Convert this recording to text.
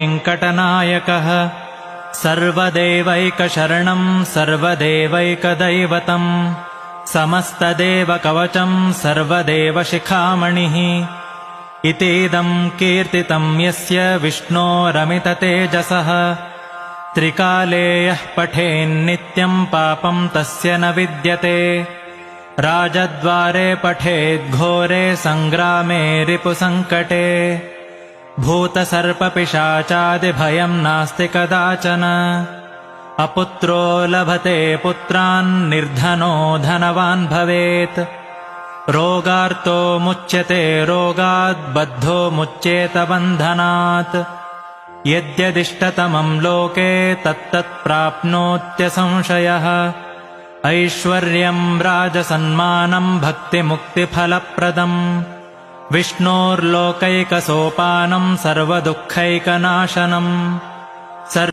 वेङ्कटनायकः सर्वदेवैकशरणं सर्वदेवैकदैवतं समस्तदेवकवचं सर्वदेवशिखामणिः इतीदं कीर्तितं यस्य विष्णोरमिततेजसः त्रिकाले यः पठेन्नित्यं पापं तस्य न विद्यते राजद्वारे पठेद्घोरे सङ्ग्रामे रिपुसङ्कटे भूतसर्पपिशाचादिभयं नास्ति कदाचन अपुत्रो लभते पुत्रान् निर्धनो धनवान् भवेत् रोगार्तो मुच्यते रोगात् बद्धो मुच्येत बन्धनात् यद्यदिष्टतमं लोके तत्तत् प्राप्नोत्यसंशयः ऐश्वर्यं राजसन्मानं भक्तिमुक्तिफलप्रदम् विष्णोर्लोकैकसोपानं सर्वदुःखैकनाशनम्